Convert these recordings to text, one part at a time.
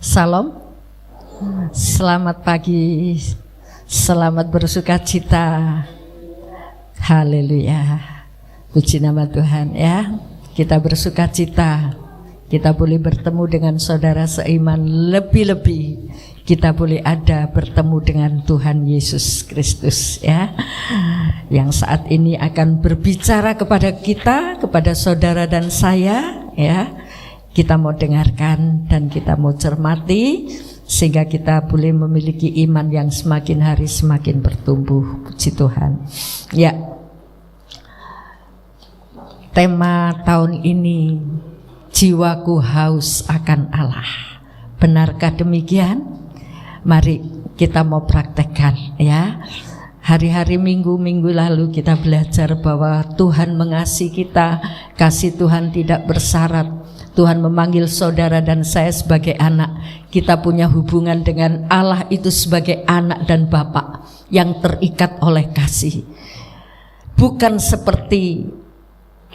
Salam, selamat pagi, selamat bersukacita. Haleluya, puji nama Tuhan ya. Kita bersukacita, kita boleh bertemu dengan saudara seiman, lebih-lebih kita boleh ada bertemu dengan Tuhan Yesus Kristus ya, yang saat ini akan berbicara kepada kita, kepada saudara dan saya ya. Kita mau dengarkan dan kita mau cermati sehingga kita boleh memiliki iman yang semakin hari semakin bertumbuh. Puji Tuhan ya. Tema tahun ini, jiwaku haus akan Allah. Benarkah demikian? Mari kita mau praktekkan ya. Hari-hari minggu lalu kita belajar bahwa Tuhan mengasihi kita. Kasih Tuhan tidak bersyarat. Tuhan memanggil saudara dan saya sebagai anak. Kita punya hubungan dengan Allah itu sebagai anak dan Bapa yang terikat oleh kasih. Bukan seperti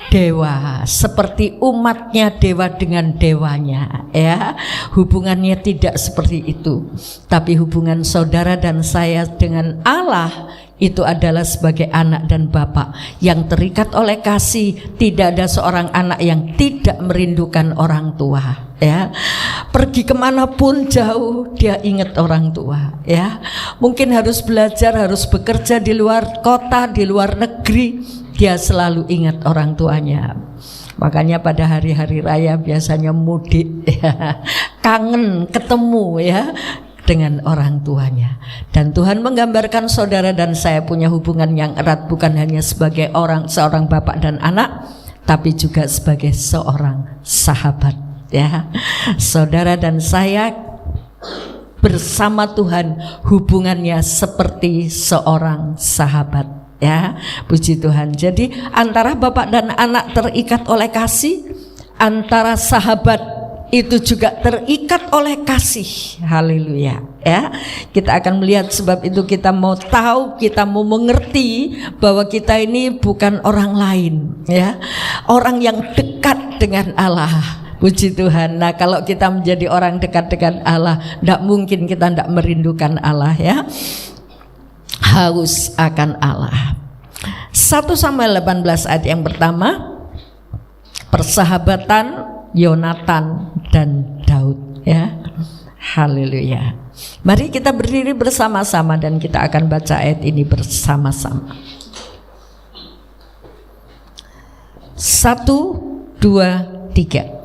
dewa, seperti umatnya dewa dengan dewanya ya. Hubungannya tidak seperti itu. Tapi hubungan saudara dan saya dengan Allah itu adalah sebagai anak dan bapa yang terikat oleh kasih. Tidak ada seorang anak yang tidak merindukan orang tua ya. Pergi kemanapun jauh dia ingat orang tua ya. Mungkin harus belajar, harus bekerja di luar kota, di luar negeri, dia selalu ingat orang tuanya. Makanya pada hari-hari raya biasanya mudik ya, kangen ketemu ya dengan orang tuanya. Dan Tuhan menggambarkan saudara dan saya punya hubungan yang erat, bukan hanya sebagai seorang bapak dan anak, tapi juga sebagai seorang sahabat ya. Saudara dan saya bersama Tuhan hubungannya seperti seorang sahabat ya. Puji Tuhan. Jadi antara bapak dan anak terikat oleh kasih, antara sahabat itu juga terikat oleh kasih. Haleluya ya. Kita akan melihat, sebab itu kita mau tahu, kita mau mengerti bahwa kita ini bukan orang lain ya, orang yang dekat dengan Allah. Puji Tuhan. Nah, kalau kita menjadi orang dekat dengan Allah, tidak mungkin kita tidak merindukan Allah ya. Haus akan Allah. 1 Samuel 18 ayat yang pertama, persahabatan Yonatan dan Daud ya. Haleluya. Mari kita berdiri bersama-sama dan kita akan baca ayat ini bersama-sama. 1, 2, 3.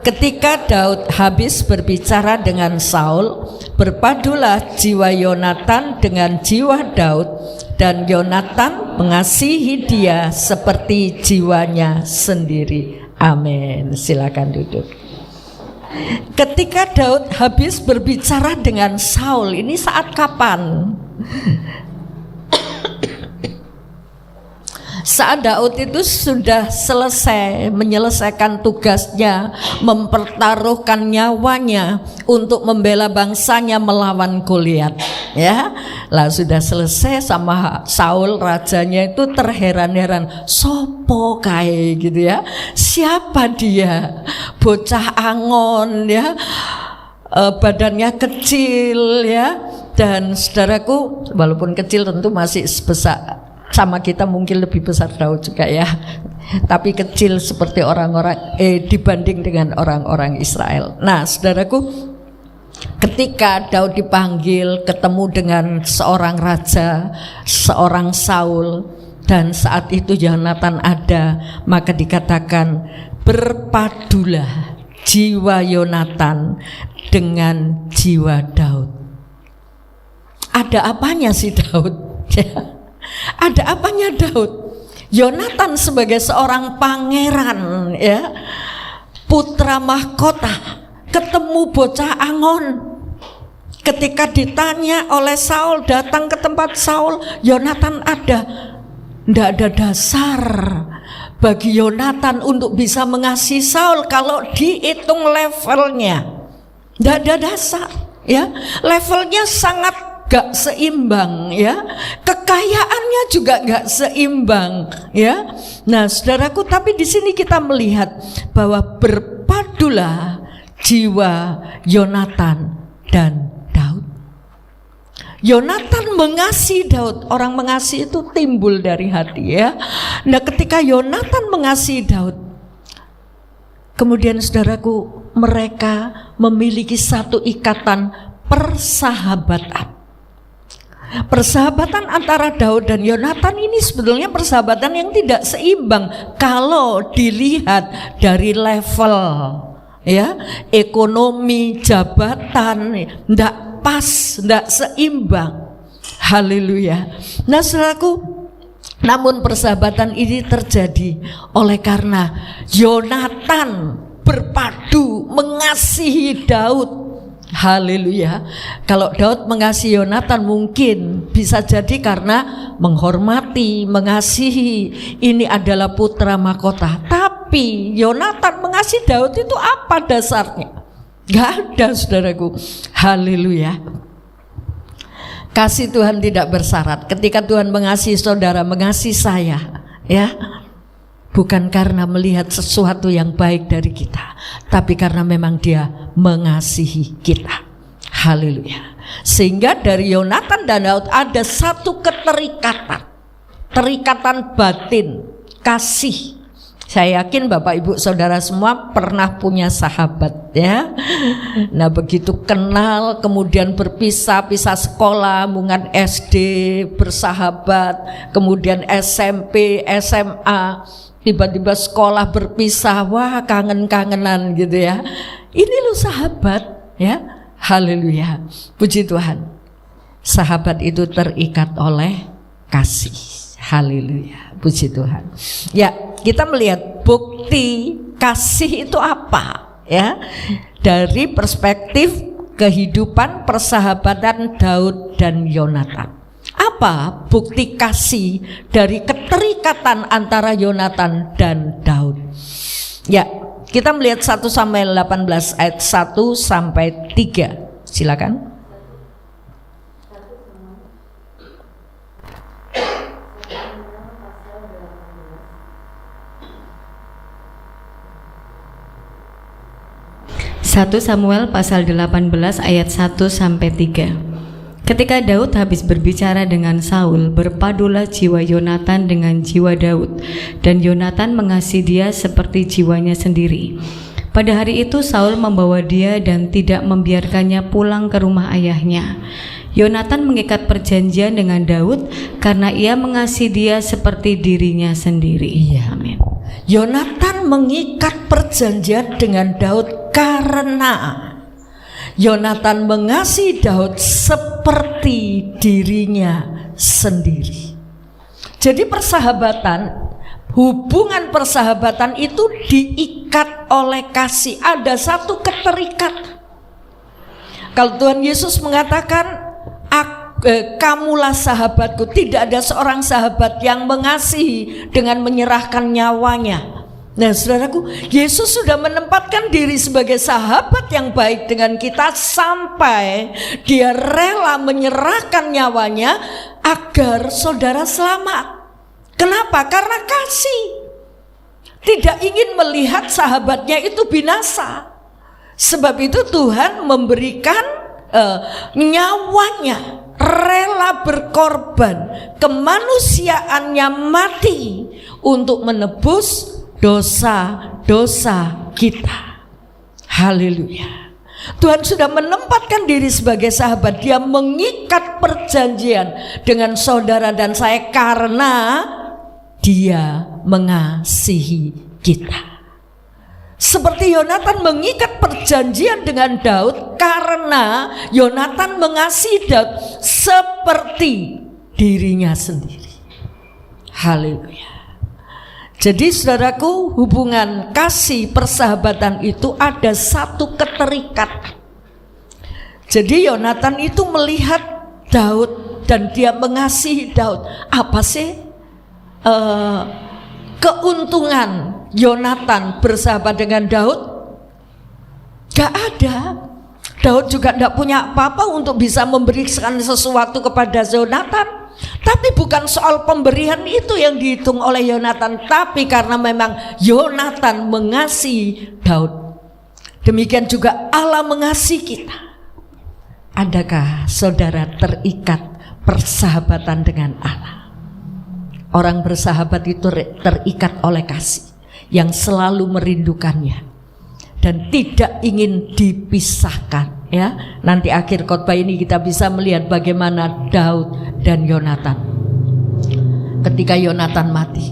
Ketika Daud habis berbicara dengan Saul, berpadulah jiwa Yonatan dengan jiwa Daud, dan Yonatan mengasihi dia seperti jiwanya sendiri. Amin. Silakan duduk. Ketika Daud habis berbicara dengan Saul, ini saat kapan? Saat Daud itu sudah selesai menyelesaikan tugasnya, mempertaruhkan nyawanya untuk membela bangsanya melawan Goliat ya. Lah sudah selesai sama Saul, rajanya itu terheran-heran, sopo kae gitu ya, siapa dia, bocah angon ya, badannya kecil ya. Dan saudaraku, walaupun kecil tentu masih sebesar sama kita, mungkin lebih besar Daud juga ya, tapi kecil seperti orang-orang dibanding dengan orang-orang Israel. Nah saudaraku, ketika Daud dipanggil ketemu dengan seorang raja, seorang Saul, dan saat itu Yonatan ada, maka dikatakan berpadulah jiwa Yonatan dengan jiwa Daud. Ada apanya sih Daud? Ada apanya Daud? Yonatan sebagai seorang pangeran ya, putra mahkota, ketemu bocah angon. Ketika ditanya oleh Saul, datang ke tempat Saul, Yonatan ada. Tidak ada dasar bagi Yonatan untuk bisa mengasihi Saul kalau dihitung levelnya. Tidak ada dasar ya, levelnya sangat gak seimbang ya, kekayaannya juga gak seimbang ya. Nah saudaraku, tapi di sini kita melihat bahwa berpadulah jiwa Yonatan dan Daud. Yonatan mengasihi Daud. Orang mengasihi itu timbul dari hati, ya. Nah, ketika Yonatan mengasihi Daud, kemudian saudaraku, mereka memiliki satu ikatan persahabatan. Persahabatan antara Daud dan Yonatan ini sebetulnya persahabatan yang tidak seimbang kalau dilihat dari level, ya, ekonomi, jabatan, tidak pas, tidak seimbang. Haleluya. Nah, saudaraku, namun persahabatan ini terjadi oleh karena Yonatan berpadu mengasihi Daud. Haleluya. Kalau Daud mengasihi Yonatan mungkin bisa jadi karena menghormati, mengasihi, ini adalah putra mahkota. Tapi Yonatan mengasihi Daud itu apa dasarnya? Gak ada, saudaraku. Haleluya. Kasih Tuhan tidak bersyarat. Ketika Tuhan mengasihi saudara, mengasihi saya, ya, bukan karena melihat sesuatu yang baik dari kita, tapi karena memang Dia mengasihi kita. Haleluya. Sehingga dari Yonatan dan Daud ada satu keterikatan, terikatan batin, kasih. Saya yakin Bapak Ibu Saudara semua pernah punya sahabat, ya. Nah, begitu kenal kemudian berpisah, pisah sekolah, mungkin SD bersahabat, kemudian SMP, SMA, tiba-tiba sekolah berpisah, wah, kangen-kangenan gitu, ya. Ini loh sahabat, ya. Haleluya. Puji Tuhan. Sahabat itu terikat oleh kasih. Haleluya. Puji Tuhan. Ya, kita melihat bukti kasih itu apa, ya, dari perspektif kehidupan persahabatan Daud dan Yonatan. Apa bukti kasih dari keterikatan antara Yonatan dan Daud? Ya, kita melihat 1 Samuel 18 ayat 1 sampai 3. Silakan. Satu Samuel pasal 18 ayat 1 sampai 3. Ketika Daud habis berbicara dengan Saul, berpadulah jiwa Yonatan dengan jiwa Daud, dan Yonatan mengasihi dia seperti jiwanya sendiri. Pada hari itu Saul membawa dia dan tidak membiarkannya pulang ke rumah ayahnya. Yonatan mengikat perjanjian dengan Daud karena ia mengasihi dia seperti dirinya sendiri. Iya. Amin. Yonatan mengikat perjanjian dengan Daud karena Yonatan mengasihi Daud seperti dirinya sendiri. Jadi persahabatan, hubungan persahabatan itu diikat oleh kasih. Ada satu keterikatan. Kalau Tuhan Yesus mengatakan, kamulah sahabatku, tidak ada seorang sahabat yang mengasihi dengan menyerahkan nyawanya. Nah, saudaraku, Yesus sudah menempatkan diri sebagai sahabat yang baik dengan kita sampai Dia rela menyerahkan nyawanya agar saudara selamat. Kenapa? Karena kasih. Tidak ingin melihat sahabatnya itu binasa. Sebab itu Tuhan memberikan nyawanya, rela berkorban, kemanusiaannya mati untuk menebus dosa-dosa kita. Haleluya. Tuhan sudah menempatkan diri sebagai sahabat. Dia mengikat perjanjian dengan saudara dan saya karena Dia mengasihi kita. Seperti Yonatan mengikat perjanjian dengan Daud karena Yonatan mengasihi Daud seperti dirinya sendiri. Haleluya. Jadi saudaraku, hubungan kasih persahabatan itu ada satu keterikatan. Jadi Yonatan itu melihat Daud dan dia mengasihi Daud. Apa sih keuntungan Yonatan bersahabat dengan Daud? Gak ada. Daud juga tidak punya apa-apa untuk bisa memberikan sesuatu kepada Yonatan. Tapi bukan soal pemberian itu yang dihitung oleh Yonatan, tapi karena memang Yonatan mengasihi Daud. Demikian juga Allah mengasihi kita. Adakah saudara terikat persahabatan dengan Allah? Orang bersahabat itu terikat oleh kasih yang selalu merindukannya dan tidak ingin dipisahkan. Ya, nanti akhir khotbah ini kita bisa melihat bagaimana Daud dan Yonatan. Ketika Yonatan mati,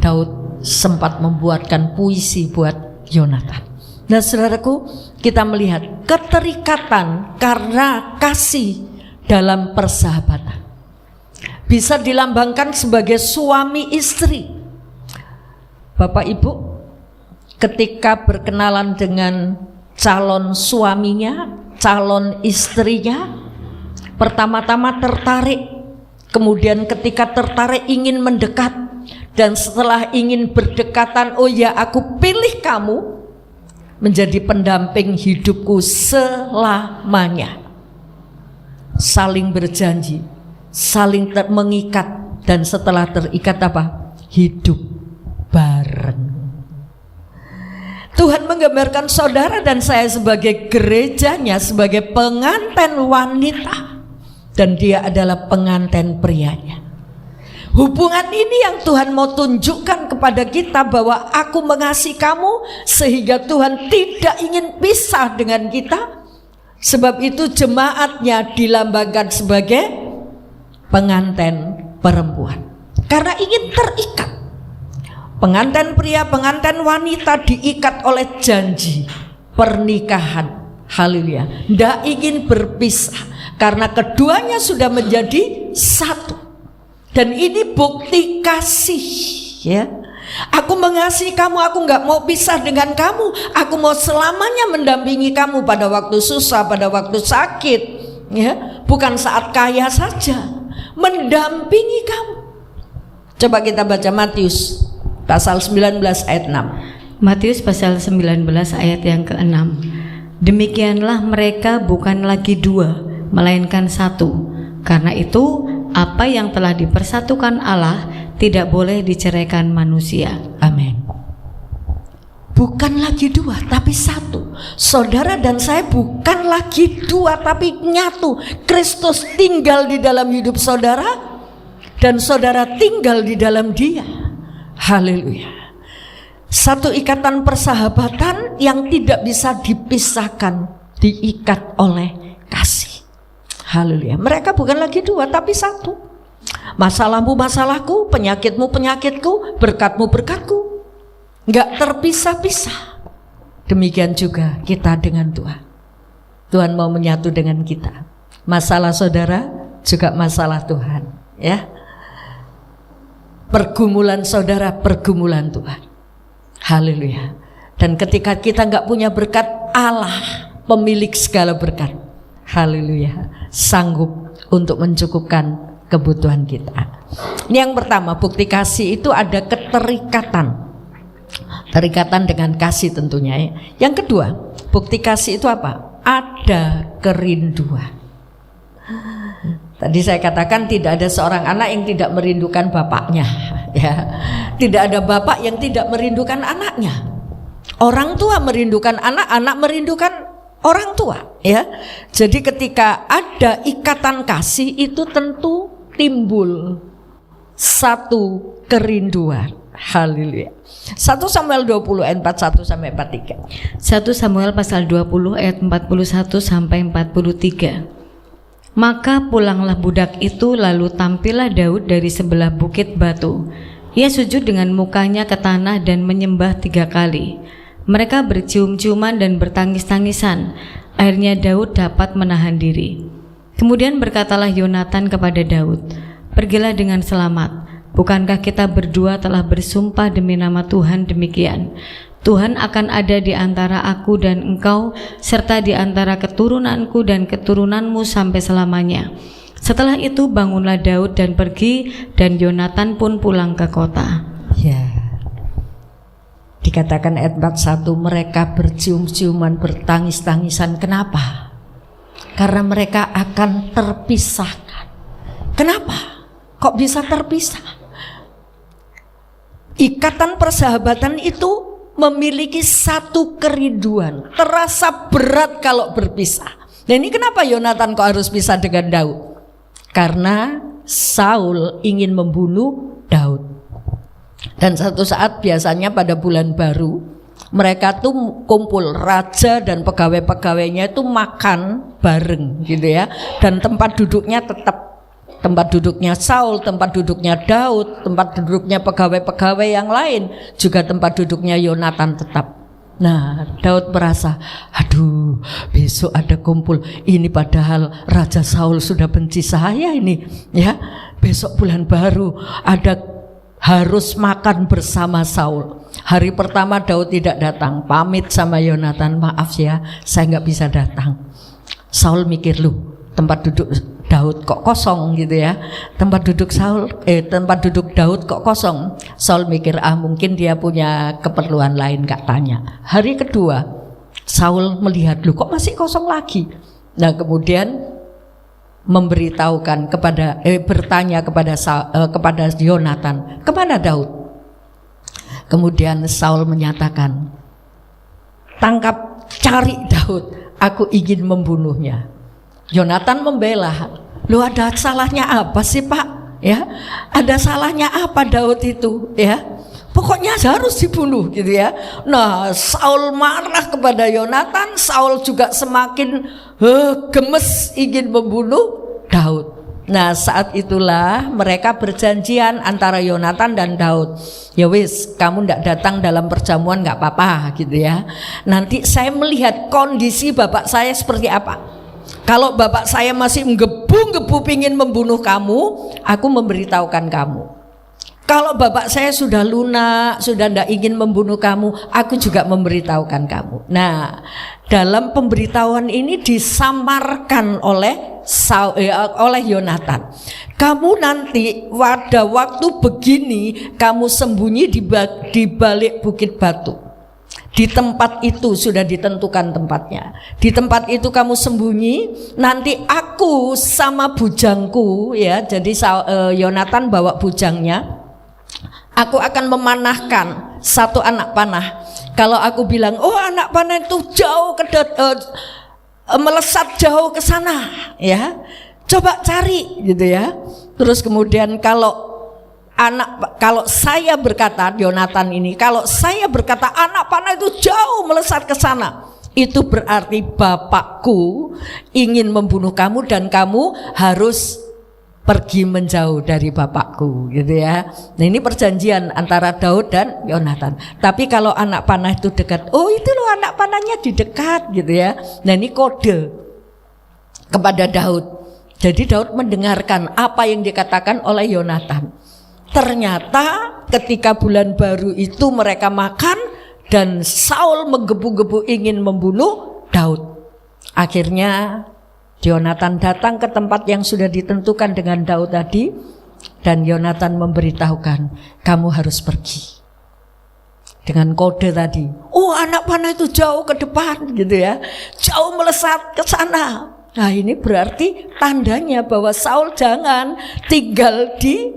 Daud sempat membuatkan puisi buat Yonatan. Nah, saudaraku, kita melihat keterikatan karena kasih dalam persahabatan. Bisa dilambangkan sebagai suami istri. Bapak Ibu, ketika berkenalan dengan calon suaminya, calon istrinya, pertama-tama tertarik, kemudian ketika tertarik ingin mendekat, dan setelah ingin berdekatan, oh ya aku pilih kamu menjadi pendamping hidupku selamanya. Saling berjanji, saling mengikat, dan setelah terikat apa? Hidup bareng. Tuhan menggambarkan saudara dan saya sebagai gerejanya, sebagai pengantin wanita, dan dia adalah pengantin prianya. Hubungan ini yang Tuhan mau tunjukkan kepada kita, bahwa aku mengasihi kamu sehingga Tuhan tidak ingin pisah dengan kita. Sebab itu jemaatnya dilambangkan sebagai pengantin perempuan, karena ingin terikat. Pengantin pria, pengantin wanita diikat oleh janji pernikahan. Haleluya. Tidak ingin berpisah karena keduanya sudah menjadi satu. Dan ini bukti kasih, ya. Aku mengasihi kamu, aku nggak mau pisah dengan kamu. Aku mau selamanya mendampingi kamu pada waktu susah, pada waktu sakit, ya. Bukan saat kaya saja, mendampingi kamu. Coba kita baca Matius pasal 19 ayat 6. Matius pasal 19 ayat yang ke-6. Demikianlah mereka bukan lagi dua, melainkan satu. Karena itu apa yang telah dipersatukan Allah tidak boleh diceraikan manusia. Amin. Bukan lagi dua, tapi satu. Saudara dan saya bukan lagi dua, tapi nyatu. Kristus tinggal di dalam hidup saudara, dan saudara tinggal di dalam Dia. Haleluya. Satu ikatan persahabatan yang tidak bisa dipisahkan, diikat oleh kasih. Haleluya. Mereka bukan lagi dua, tapi satu. Masalahmu masalahku, penyakitmu penyakitku, berkatmu berkatku. Enggak terpisah-pisah. Demikian juga kita dengan Tuhan. Tuhan mau menyatu dengan kita. Masalah saudara juga masalah Tuhan, ya. Pergumulan saudara, pergumulan Tuhan. Haleluya. Dan ketika kita enggak punya berkat, Allah pemilik segala berkat, haleluya, sanggup untuk mencukupkan kebutuhan kita. Ini yang pertama, bukti kasih itu ada keterikatan. Terikatan dengan kasih tentunya, ya. Yang kedua, bukti kasih itu apa? Ada kerinduan. Tadi saya katakan tidak ada seorang anak yang tidak merindukan bapaknya, ya. Tidak ada bapak yang tidak merindukan anaknya. Orang tua merindukan anak, anak merindukan orang tua, ya. Jadi ketika ada ikatan kasih itu tentu timbul satu kerinduan. Haleluya. 1 Samuel 20 ayat 41 sampai 43. 1 Samuel pasal 20 ayat 41 sampai 43. Maka pulanglah budak itu, lalu tampillah Daud dari sebelah bukit batu. Ia sujud dengan mukanya ke tanah dan menyembah 3 kali. Mereka bercium-ciuman dan bertangis-tangisan. Akhirnya Daud dapat menahan diri. Kemudian berkatalah Yonatan kepada Daud, "Pergilah dengan selamat. Bukankah kita berdua telah bersumpah demi nama Tuhan demikian? Tuhan akan ada di antara aku dan engkau, serta di antara keturunanku dan keturunanmu sampai selamanya." Setelah itu bangunlah Daud dan pergi, dan Yonatan pun pulang ke kota. Ya. Dikatakan ayat 41, mereka bercium-ciuman, bertangis-tangisan. Kenapa? Karena mereka akan terpisahkan. Kenapa? Kok bisa terpisah? Ikatan persahabatan itu memiliki satu kerinduan, terasa berat kalau berpisah. Nah ini kenapa Yonatan kok harus pisah dengan Daud? Karena Saul ingin membunuh Daud. Dan satu saat biasanya pada bulan baru mereka tuh kumpul, raja dan pegawai-pegawainya itu makan bareng gitu ya. Dan tempat duduknya tetap tempat duduknya Saul, tempat duduknya Daud, tempat duduknya pegawai-pegawai yang lain, juga tempat duduknya Yonatan tetap. Nah, Daud merasa, aduh, besok ada kumpul. Ini padahal Raja Saul sudah benci saya ini, ya. Besok bulan baru ada harus makan bersama Saul. Hari pertama Daud tidak datang, pamit sama Yonatan, maaf ya, saya nggak bisa datang. Saul mikir, loh, tempat duduk Daud kok kosong gitu ya. Tempat duduk Daud kok kosong. Saul mikir, mungkin dia punya keperluan lain, gak tanya. Hari kedua Saul melihat, loh kok masih kosong lagi. Nah kemudian memberitahukan bertanya kepada Yonatan, kemana Daud? Kemudian Saul menyatakan, cari Daud, aku ingin membunuhnya. Yonatan membela, lu ada salahnya apa sih Pak? Ya, ada salahnya apa Daud itu? Ya, pokoknya harus dibunuh gitu ya. Nah, Saul marah kepada Yonatan, Saul juga semakin gemes ingin membunuh Daud. Nah, saat itulah mereka berjanjian antara Yonatan dan Daud. Ya wis, kamu ndak datang dalam perjamuan nggak apa-apa gitu ya. Nanti saya melihat kondisi bapak saya seperti apa. Kalau bapak saya masih menggebu-gebu pingin membunuh kamu, aku memberitahukan kamu. Kalau bapak saya sudah lunak, sudah tidak ingin membunuh kamu, aku juga memberitahukan kamu. Nah, dalam pemberitahuan ini disamarkan oleh Yonatan. Kamu nanti pada waktu begini, kamu sembunyi di balik bukit batu. Di tempat itu sudah ditentukan tempatnya. Di tempat itu kamu sembunyi. Nanti aku sama bujangku, ya. Jadi Yonatan bawa bujangnya. Aku akan memanahkan satu anak panah. Kalau aku bilang, oh anak panah itu jauh melesat jauh ke sana, ya. Coba cari, gitu ya. Terus kemudian kalau saya berkata, Yonatan ini, kalau saya berkata anak panah itu jauh melesat ke sana, itu berarti bapakku ingin membunuh kamu dan kamu harus pergi menjauh dari bapakku, gitu ya. Nah ini perjanjian antara Daud dan Yonatan. Tapi kalau anak panah itu dekat, oh itu loh anak panahnya di dekat, gitu ya. Nah ini kode kepada Daud. Jadi Daud mendengarkan apa yang dikatakan oleh Yonatan. Ternyata ketika bulan baru itu mereka makan dan Saul menggebu-gebu ingin membunuh Daud. Akhirnya Yonatan datang ke tempat yang sudah ditentukan dengan Daud tadi, dan Yonatan memberitahukan, kamu harus pergi. Dengan kode tadi, oh anak panah itu jauh ke depan gitu ya, jauh melesat ke sana. Nah ini berarti tandanya bahwa Saul jangan tinggal di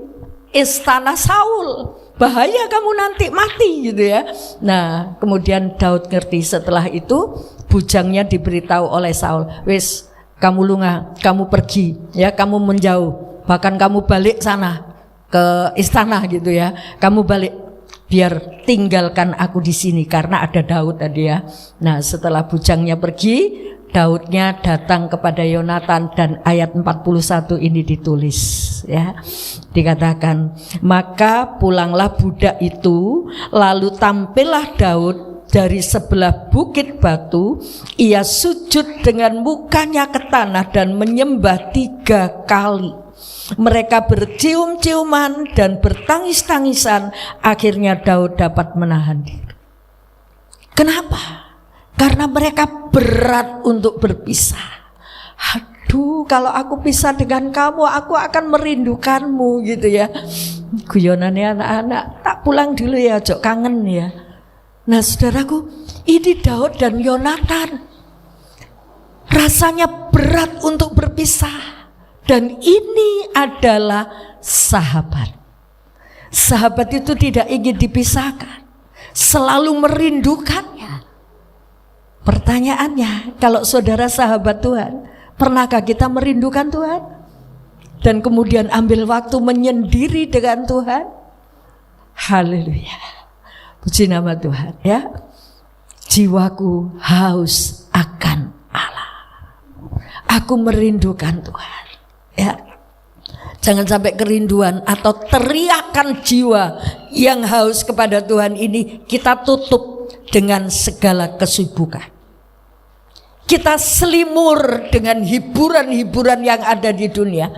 istana Saul, bahaya kamu nanti mati gitu ya. Nah kemudian Daud ngerti. Setelah itu bujangnya diberitahu oleh Saul, wis kamu lunga, kamu pergi ya, kamu menjauh, bahkan kamu balik sana ke istana gitu ya, kamu balik biar tinggalkan aku di sini karena ada Daud tadi ya. Nah setelah bujangnya pergi, Daudnya datang kepada Yonatan dan ayat 41 ini ditulis ya. Dikatakan, maka pulanglah budak itu, lalu tampillah Daud dari sebelah bukit batu. Ia sujud dengan mukanya ke tanah dan menyembah 3 kali. Mereka bercium-ciuman dan bertangis-tangisan. Akhirnya Daud dapat menahan diri. Kenapa? Karena mereka berat untuk berpisah. Aduh, kalau aku pisah dengan kamu, aku akan merindukanmu gitu ya. Guyonannya anak-anak, tak pulang dulu ya, Jok, kangen ya. Nah saudaraku, ini Daud dan Yonatan rasanya berat untuk berpisah. Dan ini adalah sahabat. Sahabat itu tidak ingin dipisahkan. selalu merindukannya. Pertanyaannya, kalau saudara sahabat Tuhan, pernahkah kita merindukan Tuhan? Dan kemudian ambil waktu menyendiri dengan Tuhan? Haleluya. Puji nama Tuhan ya. Jiwaku haus akan Allah. Aku merindukan Tuhan ya. Jangan sampai kerinduan atau teriakan jiwa yang haus kepada Tuhan ini kita tutup dengan segala kesibukan. Kita selimur dengan hiburan-hiburan yang ada di dunia.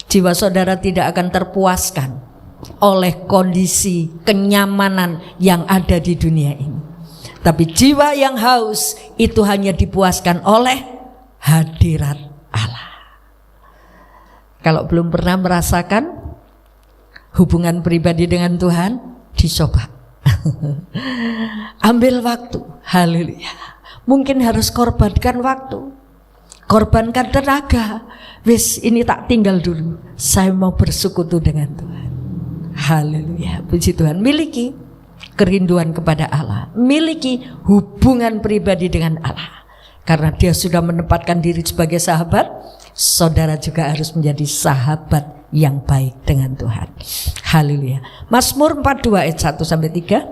Jiwa saudara tidak akan terpuaskan oleh kondisi kenyamanan yang ada di dunia ini. Tapi jiwa yang haus itu hanya dipuaskan oleh hadirat Allah. Kalau belum pernah merasakan hubungan pribadi dengan Tuhan, dicoba. Ambil waktu, haleluya. Mungkin harus korbankan waktu, korbankan tenaga. Wis ini tak tinggal dulu, saya mau bersekutu dengan Tuhan. Haleluya, puji Tuhan. Miliki kerinduan kepada Allah, miliki hubungan pribadi dengan Allah. Karena dia sudah menempatkan diri sebagai sahabat, saudara juga harus menjadi sahabat yang baik dengan Tuhan. Haleluya. Mazmur 42 ayat 1 sampai 3.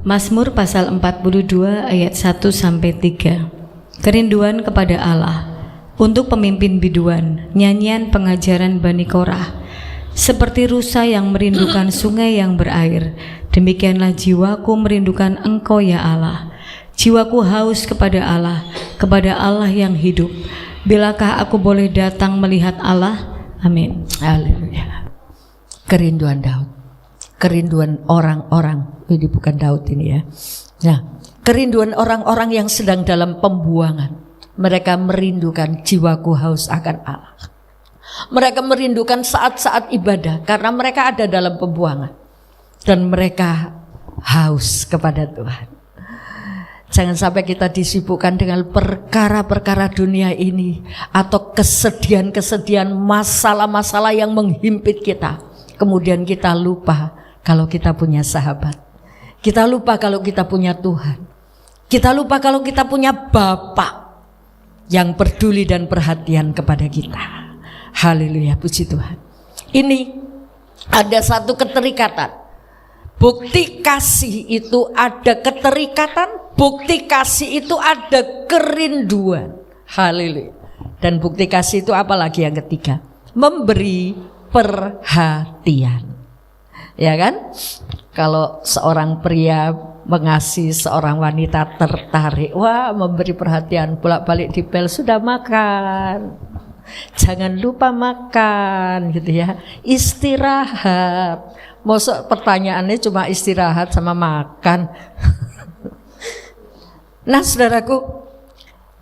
Mazmur pasal 42 ayat 1 sampai 3. Kerinduan kepada Allah. Untuk pemimpin biduan, nyanyian pengajaran Bani Korah. Seperti rusa yang merindukan sungai yang berair, demikianlah jiwaku merindukan Engkau ya Allah. Jiwaku haus kepada Allah yang hidup. Bilakah aku boleh datang melihat Allah? Amin. Haleluya. Kerinduan Daud, kerinduan orang-orang, ini bukan Daud ini ya. Nah, kerinduan orang-orang yang sedang dalam pembuangan. Mereka merindukan jiwaku haus akan Allah. Mereka merindukan saat-saat ibadah karena mereka ada dalam pembuangan. Dan mereka haus kepada Tuhan. Jangan sampai kita disibukkan dengan perkara-perkara dunia ini atau kesedihan-kesedihan, masalah-masalah yang menghimpit kita. Kemudian kita lupa kalau kita punya sahabat. Kita lupa kalau kita punya Tuhan. Kita lupa kalau kita punya Bapa yang peduli dan perhatian kepada kita. Haleluya, puji Tuhan. Ini ada satu keterikatan. Bukti kasih itu ada keterikatan, bukti kasih itu ada kerinduan. Haleluya. Dan bukti kasih itu apa lagi yang ketiga? Memberi perhatian. Ya kan? Kalau seorang pria mengasihi seorang wanita tertarik, wah memberi perhatian, bolak-balik dipel, sudah makan. Jangan lupa makan gitu ya. Istirahat. Mosok pertanyaannya cuma istirahat sama makan. Nah saudaraku,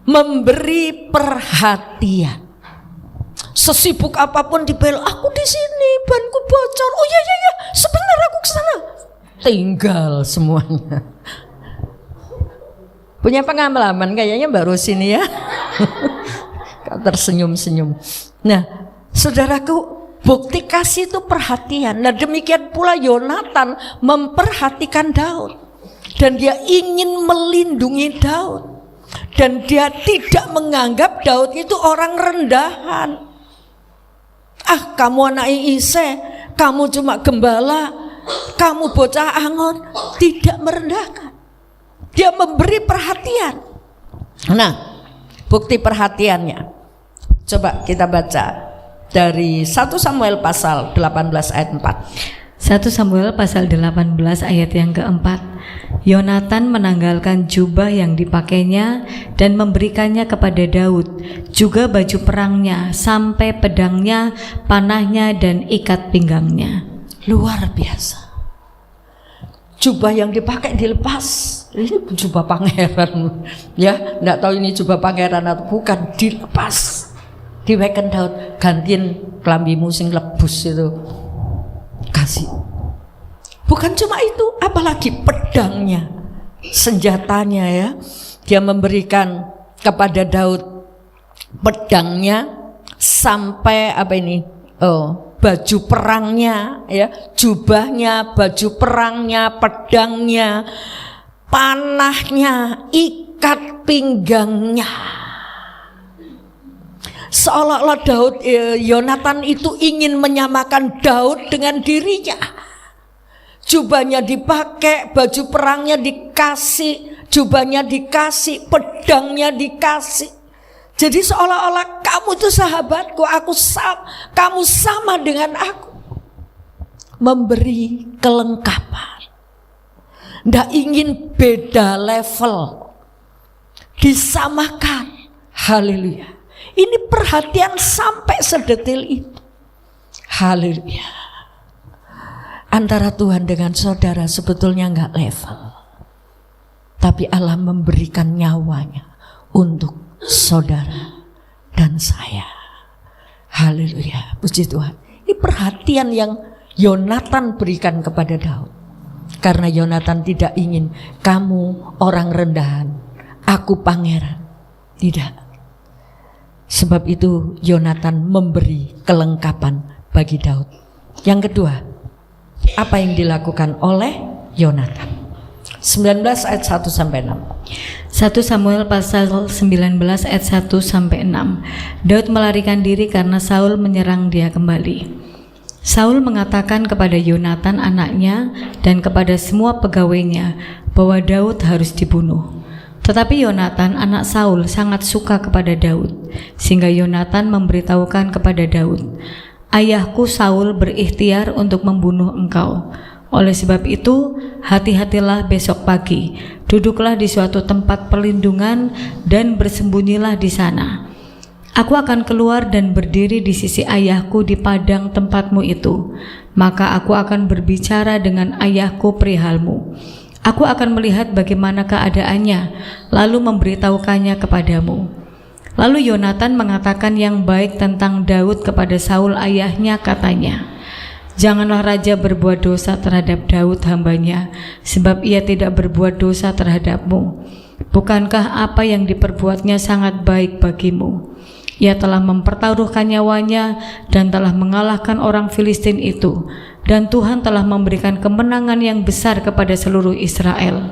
memberi perhatian. Sesibuk apapun dibel, aku di sini, banku bocor. Oh ya, sebentar aku kesana. Tinggal semuanya. Punya pengalaman kayaknya baru sini ya. Tersenyum-senyum. Nah, saudaraku, bukti kasih itu perhatian. Nah demikian pula Yonatan memperhatikan Daud. Dan dia ingin melindungi Daud. Dan dia tidak menganggap Daud itu orang rendahan. Ah, kamu anak Ise, kamu cuma gembala, kamu bocah angon. Tidak merendahkan. Dia memberi perhatian. Nah, bukti perhatiannya coba kita baca dari 1 Samuel pasal 18 ayat 4. 1 Samuel pasal 18 ayat yang keempat. Yonatan menanggalkan jubah yang dipakainya dan memberikannya kepada Daud, juga baju perangnya, sampai pedangnya, panahnya, dan ikat pinggangnya. Luar biasa. Jubah yang dipakai dilepas. Ini jubah pangeran. Ya, enggak tahu ini jubah pangeran atau bukan, dilepas. Diweken Daud, gantiin kelambimu sing lebus itu. Kasih. Bukan cuma itu, apalagi pedangnya, senjatanya ya. Dia memberikan kepada Daud pedangnya sampai apa ini? baju perangnya, ya, jubahnya, baju perangnya, pedangnya, panahnya, ikat pinggangnya. Seolah-olah Yonatan itu ingin menyamakan Daud dengan dirinya. Jubahnya dipakai, baju perangnya dikasih, jubahnya dikasih, pedangnya dikasih. Jadi seolah-olah kamu itu sahabatku, kamu sama dengan aku. Memberi kelengkapan. Tidak ingin beda level, disamakan. Haleluya. Ini perhatian sampai sedetil itu. Haleluya. Antara Tuhan dengan saudara sebetulnya enggak level, tapi Allah memberikan nyawanya untuk saudara dan saya. Haleluya. Puji Tuhan. Ini perhatian yang Yonatan berikan kepada Daud. Karena Yonatan tidak ingin kamu orang rendahan, aku pangeran. Tidak. Sebab itu Yonatan memberi kelengkapan bagi Daud. Yang kedua, apa yang dilakukan oleh Yonatan? 19 ayat 1 sampai 6. 1 Samuel pasal 19 ayat 1 sampai 6. Daud melarikan diri karena Saul menyerang dia kembali. Saul mengatakan kepada Yonatan anaknya dan kepada semua pegawainya bahwa Daud harus dibunuh. Tetapi Yonatan anak Saul sangat suka kepada Daud, sehingga Yonatan memberitahukan kepada Daud, ayahku Saul berikhtiar untuk membunuh engkau. Oleh sebab itu, hati-hatilah besok pagi, duduklah di suatu tempat perlindungan dan bersembunyilah di sana. Aku akan keluar dan berdiri di sisi ayahku di padang tempatmu itu, maka aku akan berbicara dengan ayahku perihalmu. Aku akan melihat bagaimana keadaannya, lalu memberitahukannya kepadamu. Lalu Yonatan mengatakan yang baik tentang Daud kepada Saul ayahnya, katanya, janganlah raja berbuat dosa terhadap Daud hambanya, sebab ia tidak berbuat dosa terhadapmu. Bukankah apa yang diperbuatnya sangat baik bagimu? Ia telah mempertaruhkan nyawanya dan telah mengalahkan orang Filistin itu, dan Tuhan telah memberikan kemenangan yang besar kepada seluruh Israel.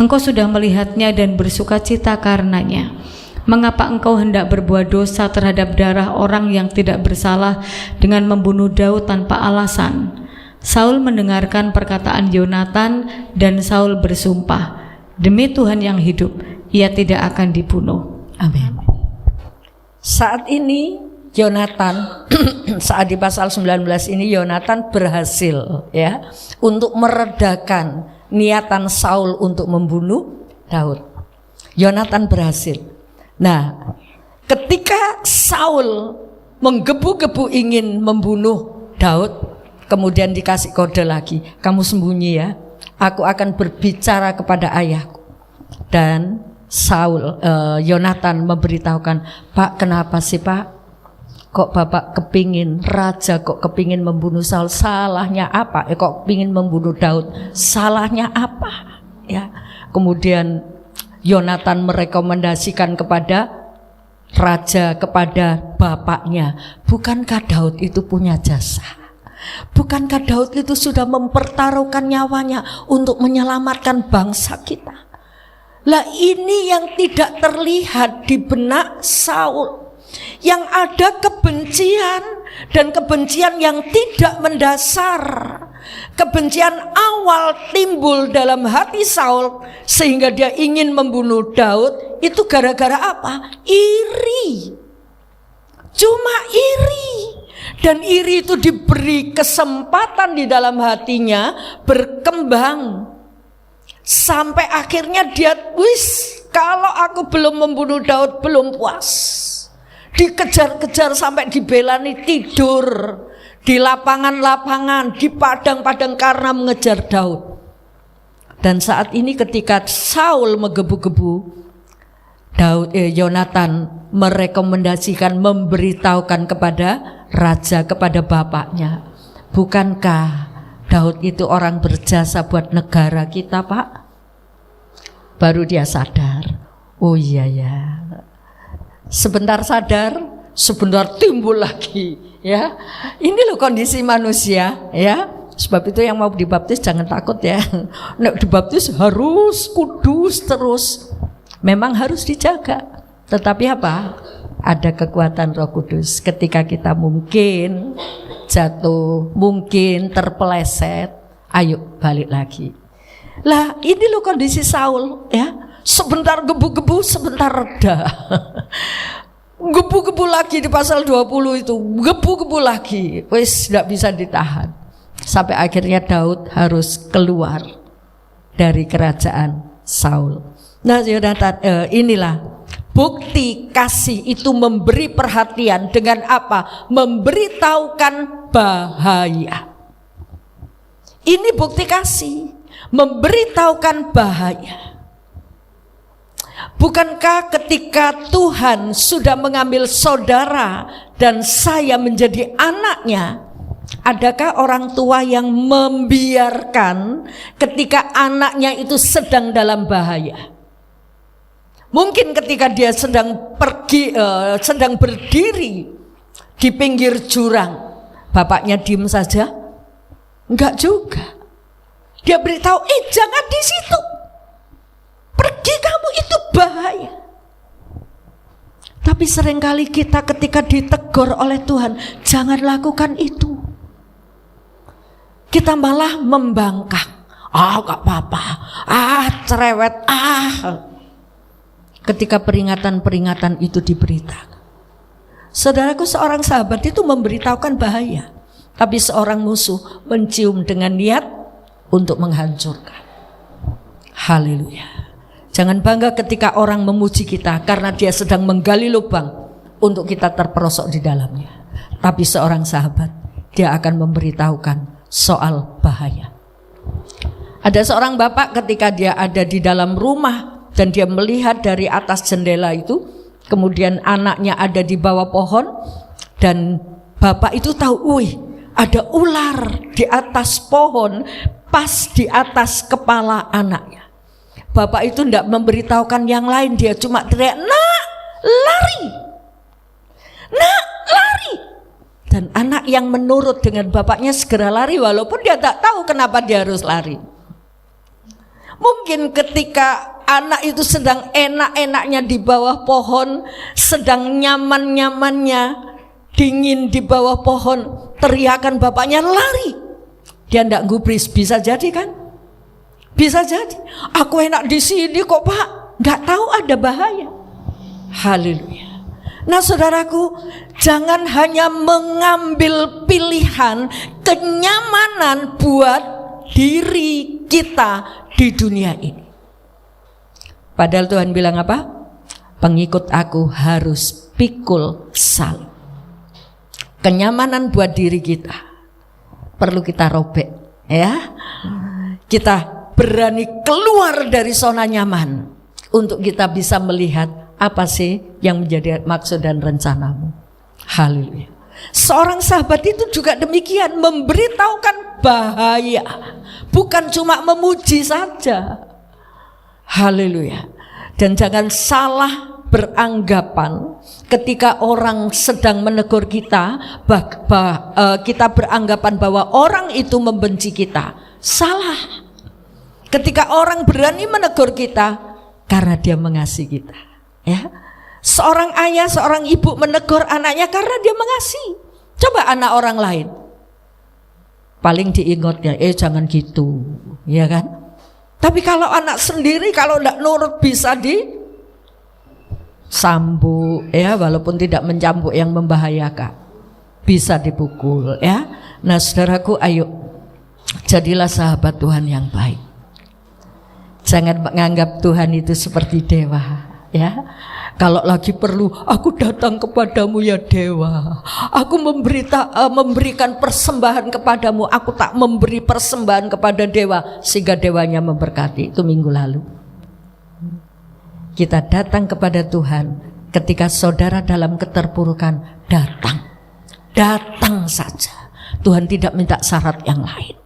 Engkau sudah melihatnya dan bersukacita karenanya. Mengapa engkau hendak berbuat dosa terhadap darah orang yang tidak bersalah dengan membunuh Daud tanpa alasan? Saul mendengarkan perkataan Yonatan dan Saul bersumpah, demi Tuhan yang hidup, ia tidak akan dibunuh. Amin. Saat ini Yonatan saat di pasal 19 ini Yonatan berhasil, ya, untuk meredakan niatan Saul untuk membunuh Daud. Yonatan berhasil. Nah, ketika Saul menggebu-gebu ingin membunuh Daud, kemudian dikasih kode lagi, kamu sembunyi ya, aku akan berbicara kepada ayahku. Dan Yonatan memberitahukan, Pak, kenapa sih Pak? Kok Bapak kepingin raja, kok kepingin membunuh Saul? Salahnya apa? Kok kepingin membunuh Daud? Salahnya apa? Ya. Kemudian Yonatan merekomendasikan kepada raja, kepada bapaknya, bukankah Daud itu punya jasa? Bukankah Daud itu sudah mempertaruhkan nyawanya untuk menyelamatkan bangsa kita? Lah ini yang tidak terlihat di benak Saul. Yang ada kebencian, dan kebencian yang tidak mendasar. Kebencian awal timbul dalam hati Saul sehingga dia ingin membunuh Daud. Itu gara-gara apa? Iri. Cuma iri. Dan iri itu diberi kesempatan di dalam hatinya berkembang. Sampai akhirnya dia, kalau aku belum membunuh Daud belum puas. Dikejar-kejar sampai dibelani tidur di lapangan-lapangan, di padang-padang karena mengejar Daud. Dan saat ini ketika Saul menggebu-gebu, Yonatan merekomendasikan, memberitahukan kepada raja, kepada bapaknya, bukankah Daud itu orang berjasa buat negara kita, Pak? Baru dia sadar, oh iya ya. Sebentar sadar, sebentar timbul lagi, ya. Ini loh kondisi manusia, ya. Sebab itu yang mau dibaptis jangan takut ya. Nek dibaptis harus kudus terus. Memang harus dijaga. Tetapi apa? Ada kekuatan Roh Kudus ketika kita mungkin jatuh, mungkin terpeleset, ayo balik lagi. Lah ini loh kondisi Saul ya. Sebentar gebu-gebu, sebentar reda. Gebu-gebu lagi di pasal 20 itu, gebu-gebu lagi. Wis tidak bisa ditahan. Sampai akhirnya Daud harus keluar dari kerajaan Saul. Nah, inilah bukti kasih itu memberi perhatian dengan apa? Memberitahukan bahaya. Ini bukti kasih, memberitahukan bahaya. Bukankah ketika Tuhan sudah mengambil saudara dan saya menjadi anaknya, adakah orang tua yang membiarkan ketika anaknya itu sedang dalam bahaya? Mungkin ketika dia sedang sedang berdiri di pinggir jurang, bapaknya diem saja? Enggak juga. Dia beritahu, jangan di situ. Pergi kamu, itu bahaya. Tapi seringkali kita ketika ditegur oleh Tuhan, jangan lakukan itu. Kita malah membangkang. Gak apa-apa. Cerewet. Ketika peringatan-peringatan itu diberitakan. Saudaraku, seorang sahabat itu memberitahukan bahaya, tapi seorang musuh mencium dengan niat untuk menghancurkan. Haleluya. Jangan bangga ketika orang memuji kita karena dia sedang menggali lubang untuk kita terperosok di dalamnya. Tapi seorang sahabat, dia akan memberitahukan soal bahaya. Ada seorang bapak ketika dia ada di dalam rumah dan dia melihat dari atas jendela itu, kemudian anaknya ada di bawah pohon, dan bapak itu tahu, ada ular di atas pohon, pas di atas kepala anaknya. Bapak itu tidak memberitahukan yang lain, dia cuma teriak, "Nak, lari! Nak, lari!" Dan anak yang menurut dengan bapaknya segera lari, walaupun dia tak tahu kenapa dia harus lari. Mungkin ketika anak itu sedang enak-enaknya di bawah pohon, sedang nyaman-nyamannya dingin di bawah pohon, teriakan bapaknya, "Lari!" Dia tidak gubris. Bisa jadi kan? Bisa jadi. Aku enak di sini kok Pak, nggak tahu ada bahaya. Haleluya. Nah saudaraku, jangan hanya mengambil pilihan kenyamanan buat diri kita di dunia ini. Padahal Tuhan bilang apa? Pengikut aku harus pikul salib. Kenyamanan buat diri kita perlu kita robek, ya. Kita berani keluar dari zona nyaman untuk kita bisa melihat apa sih yang menjadi maksud dan rencanamu. Haleluya. Seorang sahabat itu juga demikian, memberitahukan bahaya, bukan cuma memuji saja. Haleluya. Dan jangan salah beranggapan ketika orang sedang menegur kita, kita beranggapan bahwa orang itu membenci kita. Salah. Ketika orang berani menegur kita karena dia mengasihi kita, ya. Seorang ayah, seorang ibu menegur anaknya karena dia mengasihi. Coba anak orang lain, paling diingatnya, jangan gitu, ya kan? Tapi kalau anak sendiri, kalau tidak nurut bisa disambuk, ya, walaupun tidak mencambuk yang membahayakan, bisa dipukul, ya. Nah saudaraku, ayo jadilah sahabat Tuhan yang baik. Jangan menganggap Tuhan itu seperti dewa, ya. Kalau lagi perlu, aku datang kepadamu ya dewa. Aku memberikan persembahan kepadamu. Aku tak memberi persembahan kepada dewa sehingga dewanya memberkati. Itu minggu lalu. Kita datang kepada Tuhan ketika saudara dalam keterpurukan, datang saja. Tuhan tidak minta syarat yang lain.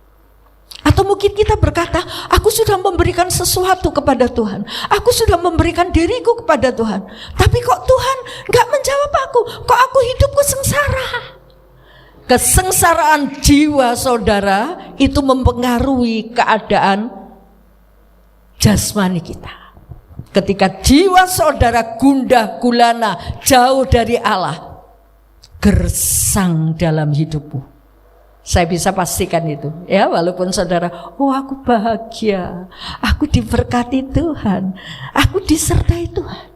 Atau mungkin kita berkata, aku sudah memberikan sesuatu kepada Tuhan, aku sudah memberikan diriku kepada Tuhan, tapi kok Tuhan gak menjawab aku, kok aku Kesengsaraan jiwa saudara itu mempengaruhi keadaan jasmani kita. Ketika jiwa saudara gundah gulana, jauh dari Allah, gersang dalam hidupmu. Saya bisa pastikan itu, ya, walaupun saudara, oh aku bahagia, aku diberkati Tuhan, aku disertai Tuhan.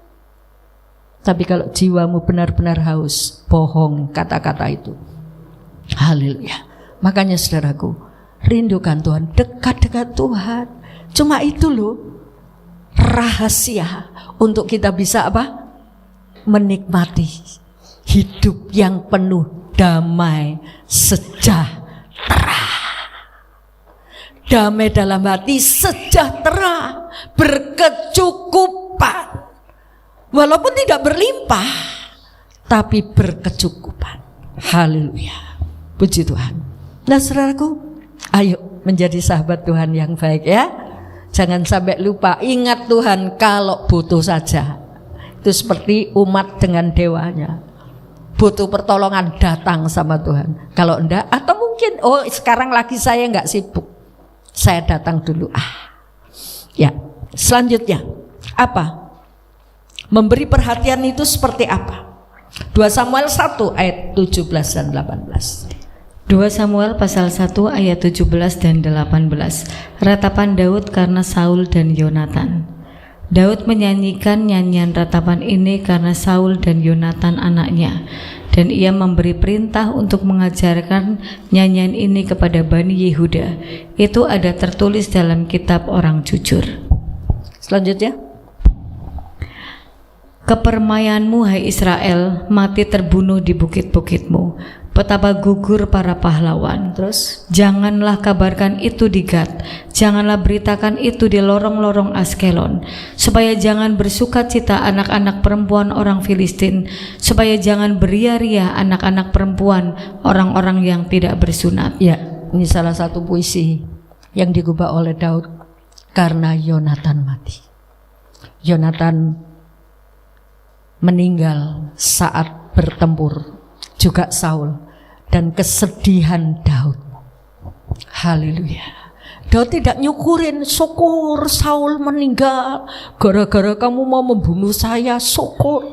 Tapi kalau jiwamu benar-benar haus, bohong kata-kata itu. Haleluya. Makanya saudaraku, rindukan Tuhan, dekat-dekat Tuhan. Cuma itu loh rahasia untuk kita bisa apa? Menikmati hidup yang penuh damai, sejahtera. Damai dalam hati, sejahtera, berkecukupan. Walaupun tidak berlimpah, tapi berkecukupan. Haleluya. Puji Tuhan. Nah saudaraku, ayo menjadi sahabat Tuhan yang baik ya. Jangan sampai lupa, ingat Tuhan kalau butuh saja. Itu seperti umat dengan dewanya. Butuh pertolongan, datang sama Tuhan. Kalau enggak, atau mungkin oh sekarang lagi saya enggak sibuk, saya datang dulu. Ya, selanjutnya apa? Memberi perhatian itu seperti apa? 2 Samuel 1 ayat 17 dan 18. 2 Samuel pasal 1 ayat 17 dan 18. Ratapan Daud karena Saul dan Yonatan. Daud menyanyikan nyanyian ratapan ini karena Saul dan Yonatan anaknya, dan ia memberi perintah untuk mengajarkan nyanyian ini kepada Bani Yehuda. Itu ada tertulis dalam kitab orang jujur. Selanjutnya, kepermayanmu hai Israel, mati terbunuh di bukit-bukitmu. Betapa gugur para pahlawan. terus Janganlah kabarkan itu di Gad, janganlah beritakan itu di lorong-lorong Askelon, supaya jangan bersuka cita anak-anak perempuan orang Filistin, supaya jangan beria-ria anak-anak perempuan orang-orang yang tidak bersunat. ya, ini salah satu puisi yang digubah oleh Daud karena Yonatan mati. Yonatan meninggal saat bertempur, juga Saul, dan kesedihan Daud. Haleluya. Daud tidak nyukurin, syukur Saul meninggal, gara-gara kamu mau membunuh saya, syukur.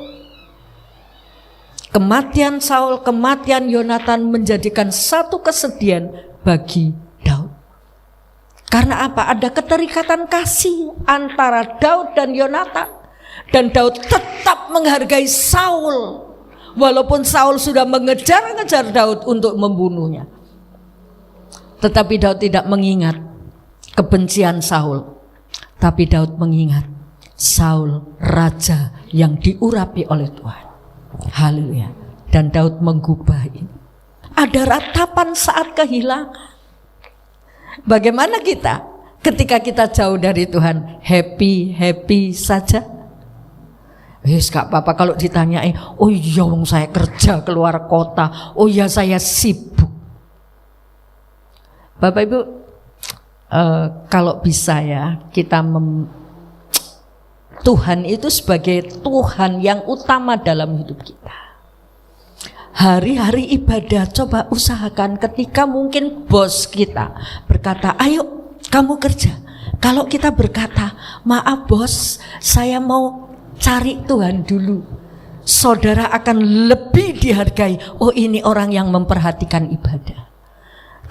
Kematian Saul, kematian Yonatan menjadikan satu kesedihan bagi Daud. Karena apa? Ada keterikatan kasih antara Daud dan Yonatan. Dan Daud tetap menghargai Saul, walaupun Saul sudah mengejar-ngejar Daud untuk membunuhnya. Tetapi Daud tidak mengingat kebencian Saul, tapi Daud mengingat Saul raja yang diurapi oleh Tuhan. Haleluya. Dan Daud menggubah ini. Ada ratapan saat kehilangan. Bagaimana kita ketika kita jauh dari Tuhan? Happy saja? Gak apa-apa kalau ditanyain, oh iya saya kerja keluar kota, oh iya saya sibuk. Bapak Ibu, kalau bisa ya kita Tuhan itu sebagai Tuhan yang utama dalam hidup kita. Hari-hari ibadah coba usahakan ketika mungkin bos kita berkata, ayo kamu kerja. Kalau kita berkata, maaf bos, saya mau cari Tuhan dulu, saudara akan lebih dihargai. Oh ini orang yang memperhatikan ibadah.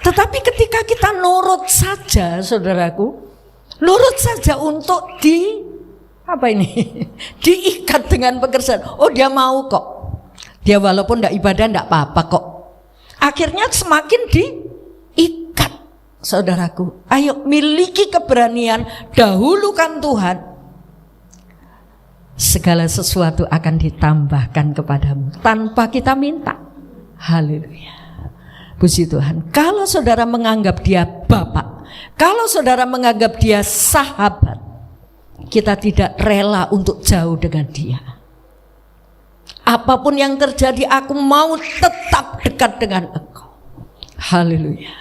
Tetapi ketika kita nurut saja, saudaraku, nurut saja untuk diikat dengan pekerjaan. Oh dia mau kok, dia walaupun tidak ibadah tidak apa-apa kok. Akhirnya semakin diikat, saudaraku. Ayo miliki keberanian, dahulukan Tuhan. Segala sesuatu akan ditambahkan kepadamu tanpa kita minta. Haleluya. Puji Tuhan. Kalau saudara menganggap dia bapak, kalau saudara menganggap dia sahabat, kita tidak rela untuk jauh dengan dia. Apapun yang terjadi, aku mau tetap dekat dengan engkau. Haleluya.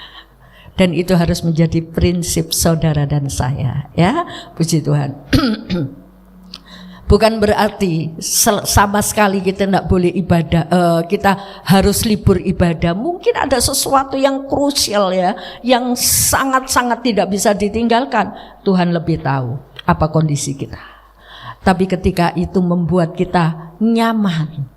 Dan itu harus menjadi prinsip saudara dan saya, ya. Puji Tuhan. Bukan berarti sama sekali kita tidak boleh ibadah, kita harus libur ibadah. Mungkin ada sesuatu yang krusial ya, yang sangat-sangat tidak bisa ditinggalkan. Tuhan lebih tahu apa kondisi kita. Tapi ketika itu membuat kita nyaman,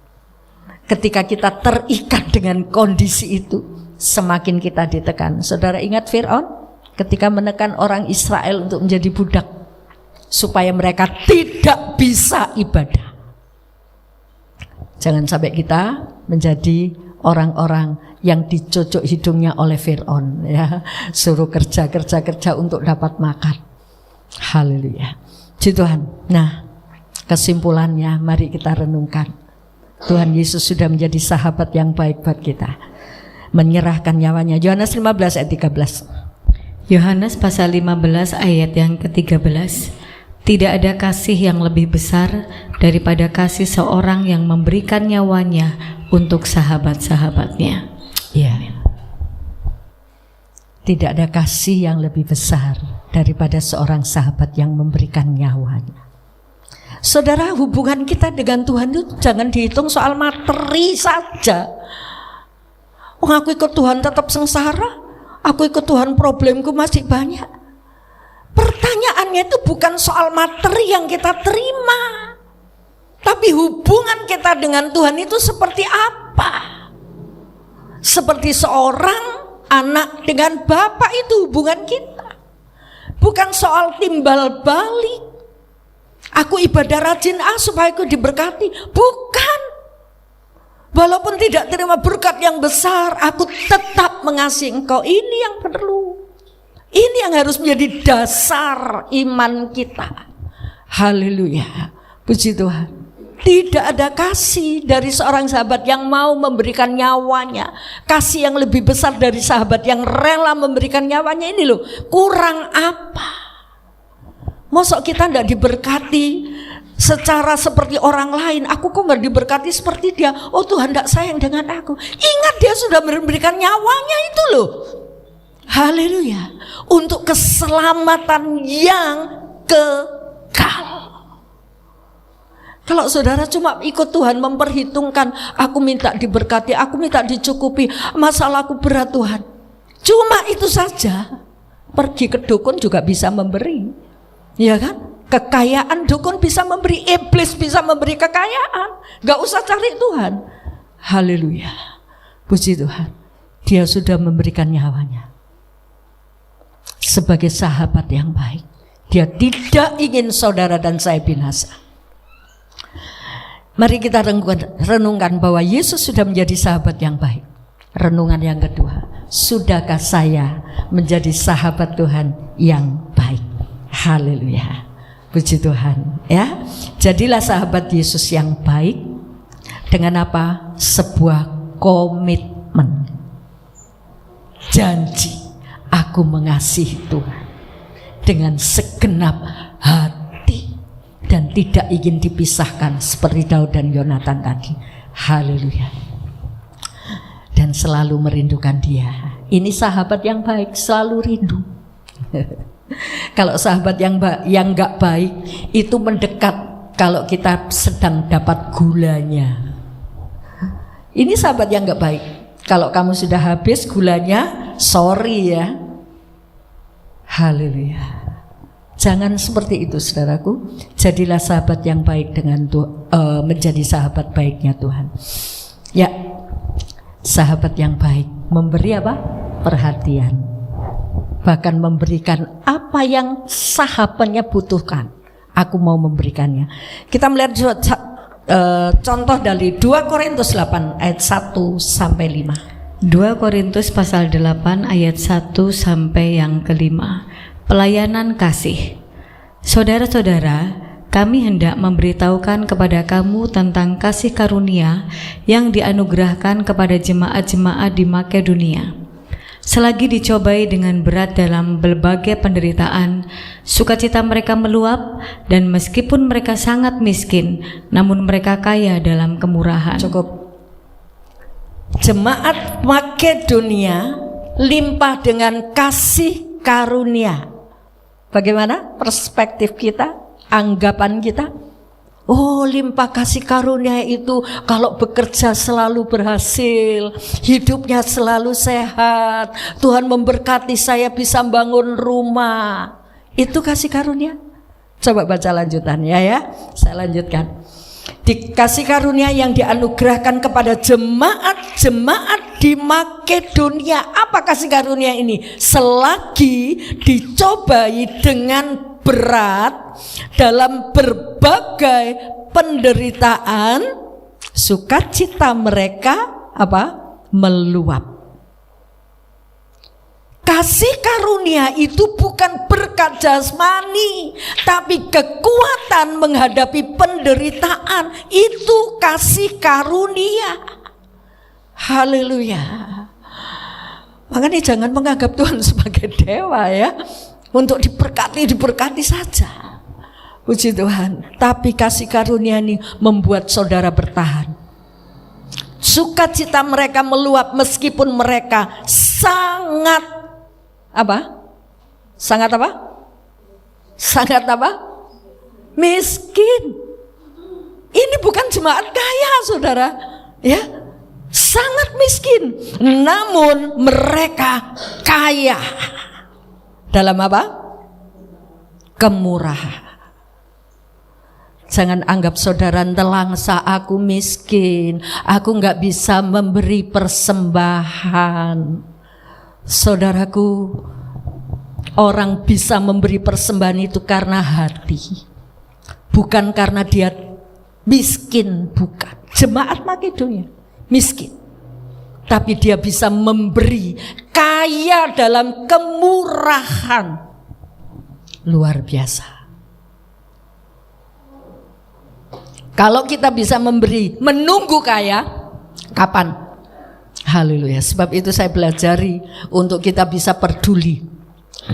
ketika kita terikat dengan kondisi itu, semakin kita ditekan. Saudara ingat Fir'aun ketika menekan orang Israel untuk menjadi budak, supaya mereka tidak bisa ibadah. Jangan sampai kita menjadi orang-orang yang dicocok hidungnya oleh Fir'aun ya, suruh kerja untuk dapat makan. Haleluya. Puji Tuhan. Nah, kesimpulannya mari kita renungkan. Tuhan Yesus sudah menjadi sahabat yang baik buat kita, menyerahkan nyawanya. Yohanes 15 ayat 13. Yohanes pasal 15 ayat yang ke-13. Tidak ada kasih yang lebih besar daripada kasih seorang yang memberikan nyawanya untuk sahabat-sahabatnya. Ya. Tidak ada kasih yang lebih besar daripada seorang sahabat yang memberikan nyawanya. Saudara, hubungan kita dengan Tuhan itu jangan dihitung soal materi saja. Oh, aku ikut Tuhan tetap sengsara, aku ikut Tuhan problemku masih banyak. Pertanyaannya itu bukan soal materi yang kita terima, tapi hubungan kita dengan Tuhan itu seperti apa? Seperti seorang anak dengan bapak, itu hubungan kita. Bukan soal timbal balik, aku ibadah rajin supaya aku diberkati. Bukan. Walaupun tidak terima berkat yang besar, aku tetap mengasihi engkau. Ini yang perlu. Ini yang harus menjadi dasar iman kita. Haleluya. Puji Tuhan. Tidak ada kasih dari seorang sahabat yang mau memberikan nyawanya, kasih yang lebih besar dari sahabat yang rela memberikan nyawanya. Ini loh, kurang apa? Mosok kita tidak diberkati secara seperti orang lain. Aku kok nggak diberkati seperti dia? Oh, Tuhan tidak sayang dengan aku. Ingat, dia sudah memberikan nyawanya itu loh. Haleluya. Untuk keselamatan yang kekal. Kalau saudara cuma ikut Tuhan memperhitungkan, aku minta diberkati, aku minta dicukupi, masalahku berat Tuhan, cuma itu saja. Pergi ke dukun juga bisa memberi, ya kan? Kekayaan dukun bisa memberi, iblis bisa memberi kekayaan. Gak usah cari Tuhan. Haleluya. Puji Tuhan. Dia sudah memberikan nyawanya sebagai sahabat yang baik. Dia tidak ingin saudara dan saya binasa. Mari kita renungkan bahwa Yesus sudah menjadi sahabat yang baik. Renungan yang kedua, sudahkah saya menjadi sahabat Tuhan yang baik? Haleluya. Puji Tuhan ya. Jadilah sahabat Yesus yang baik. Dengan apa? Sebuah komitmen, janji. Aku mengasihi Tuhan dengan segenap hati dan tidak ingin dipisahkan seperti Daud dan Yonatan tadi. Haleluya. Dan selalu merindukan dia. Ini sahabat yang baik, selalu rindu. Kalau sahabat yang gak baik itu mendekat kalau kita sedang dapat gulanya. Ini sahabat yang gak baik. Kalau kamu sudah habis gulanya, sorry ya. Haleluya. Jangan seperti itu saudaraku. Jadilah sahabat yang baik dengan menjadi sahabat baiknya Tuhan. Ya, sahabat yang baik memberi apa? Perhatian. Bahkan memberikan apa yang sahabatnya butuhkan. Aku mau memberikannya. Kita melihat contoh dari 2 Korintus 8 ayat 1 sampai 5. 2 Korintus pasal 8 ayat 1 sampai yang kelima. Pelayanan kasih. Saudara-saudara, kami hendak memberitahukan kepada kamu tentang kasih karunia yang dianugerahkan kepada jemaat-jemaat di Makedonia. Selagi dicobai dengan berat dalam berbagai penderitaan, sukacita mereka meluap, dan meskipun mereka sangat miskin, namun mereka kaya dalam kemurahan. Cukup. Jemaat Makedonia limpah dengan kasih karunia. Bagaimana perspektif kita, anggapan kita? Oh, limpah kasih karunia itu kalau bekerja selalu berhasil, hidupnya selalu sehat, Tuhan memberkati saya bisa bangun rumah. Itu kasih karunia. Coba baca lanjutannya ya. Saya lanjutkan. Dikasih karunia yang dianugerahkan kepada jemaat-jemaat di Makedonia. Apa kasih karunia ini? Selagi dicobai dengan berat dalam berbagai penderitaan, sukacita mereka apa? Meluap. Kasih karunia itu bukan berkat jasmani, tapi kekuatan menghadapi penderitaan. Itu kasih karunia. Haleluya. Makanya jangan menganggap Tuhan sebagai dewa ya, untuk diberkati saja. Puji Tuhan. Tapi kasih karunia ini membuat saudara bertahan. Sukacita mereka meluap meskipun mereka sangat apa? Sangat apa? Sangat apa? Miskin. Ini bukan jemaat kaya, saudara. Ya, sangat miskin. Namun mereka kaya. Dalam apa? Kemurahan. Jangan anggap saudara telangsa, aku miskin, aku gak bisa memberi persembahan. Saudaraku, orang bisa memberi persembahan itu karena hati, bukan karena dia miskin, bukan. Jemaat Makedonia miskin, tapi dia bisa memberi, kaya dalam kemurahan luar biasa. Kalau kita bisa memberi, menunggu kaya, kapan? Haleluya. Sebab itu saya belajari untuk kita bisa peduli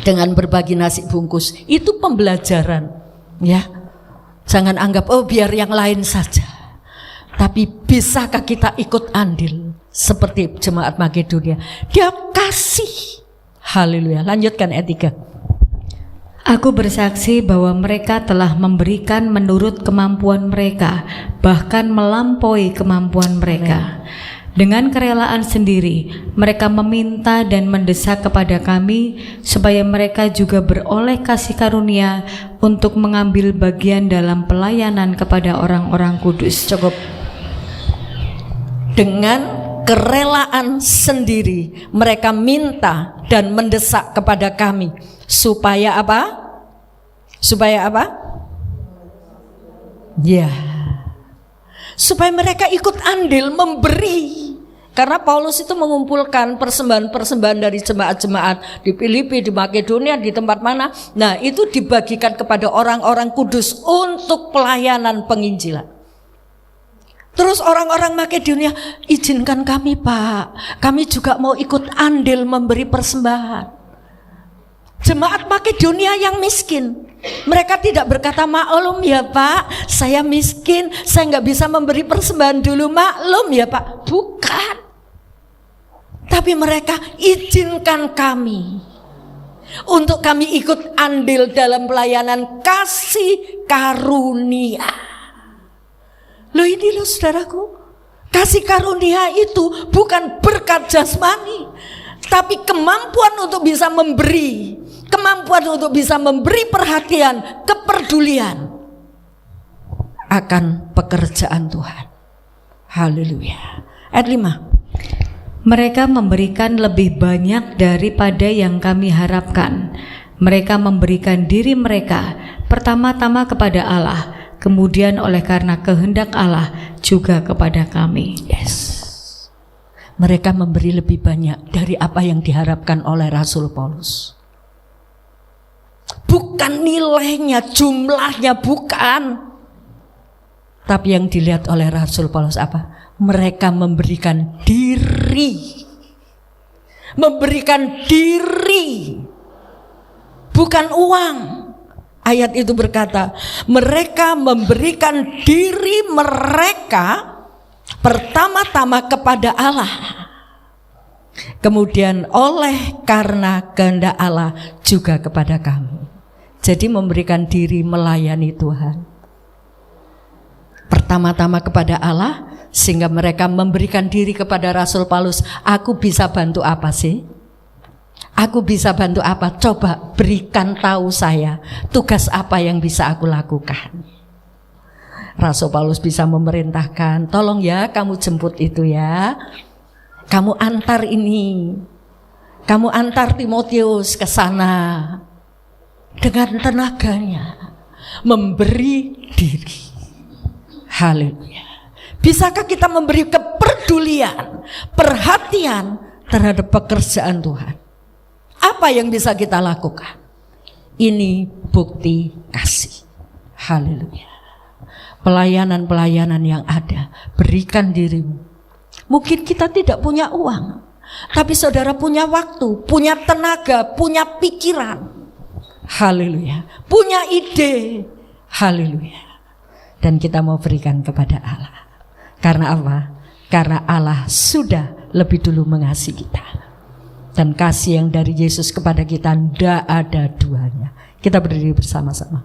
dengan berbagi nasi bungkus. Itu pembelajaran, ya. Jangan anggap oh biar yang lain saja. Tapi bisakah kita ikut andil seperti jemaat Makedonia? Dia kasih. Haleluya. Lanjutkan ayat 3. Aku bersaksi bahwa mereka telah memberikan menurut kemampuan mereka, bahkan melampaui kemampuan mereka. Dengan kerelaan sendiri, mereka meminta dan mendesak kepada kami supaya mereka juga beroleh kasih karunia untuk mengambil bagian dalam pelayanan kepada orang-orang kudus. Cukup. Dengan kerelaan sendiri, mereka minta dan mendesak kepada kami supaya apa? Supaya apa? Ya, supaya mereka ikut andil memberi. Karena Paulus itu mengumpulkan persembahan-persembahan dari jemaat-jemaat di Filipi, di Makedonia, di tempat mana. Nah, itu dibagikan kepada orang-orang kudus untuk pelayanan penginjilan. Terus orang-orang Makedonia, izinkan kami Pak, kami juga mau ikut andil memberi persembahan. Jemaat Makedonia yang miskin, mereka tidak berkata maklum ya Pak, saya miskin, saya nggak bisa memberi persembahan dulu, maklum ya Pak. Bukan. Tapi mereka izinkan kami untuk kami ikut andil dalam pelayanan kasih karunia. Loh ini loh saudaraku, kasih karunia itu bukan berkat jasmani, tapi kemampuan untuk bisa memberi, kemampuan untuk bisa memberi perhatian, kepedulian akan pekerjaan Tuhan. Haleluya. Ayat 5. Mereka memberikan lebih banyak daripada yang kami harapkan. Mereka memberikan diri mereka pertama-tama kepada Allah, kemudian oleh karena kehendak Allah juga kepada kami. Yes. Mereka memberi lebih banyak dari apa yang diharapkan oleh Rasul Paulus. Bukan nilainya, jumlahnya bukan. Tapi yang dilihat oleh Rasul Paulus apa? Mereka memberikan diri. Memberikan diri, bukan uang. Ayat itu berkata, mereka memberikan diri mereka pertama-tama kepada Allah, kemudian oleh karena kehendak Allah juga kepada kami. Jadi memberikan diri melayani Tuhan. pertama-tama kepada Allah, sehingga mereka memberikan diri kepada Rasul Paulus. Aku bisa bantu apa sih? Aku bisa bantu apa? Coba berikan tahu saya tugas apa yang bisa aku lakukan. Rasul Paulus bisa memerintahkan, tolong ya kamu jemput itu ya, kamu antar ini, kamu antar Timotius ke sana dengan tenaganya, memberi diri. Haleluya. Bisakah kita memberi kepedulian, perhatian terhadap pekerjaan Tuhan? Apa yang bisa kita lakukan? Ini bukti kasih. Haleluya. Pelayanan-pelayanan yang ada, berikan dirimu. Mungkin kita tidak punya uang, tapi saudara punya waktu, punya tenaga, punya pikiran. Haleluya. Punya ide. Haleluya. Dan kita mau berikan kepada Allah. Karena apa? Karena Allah sudah lebih dulu mengasihi kita. Dan kasih yang dari Yesus kepada kita tidak ada duanya. Kita berdiri bersama-sama.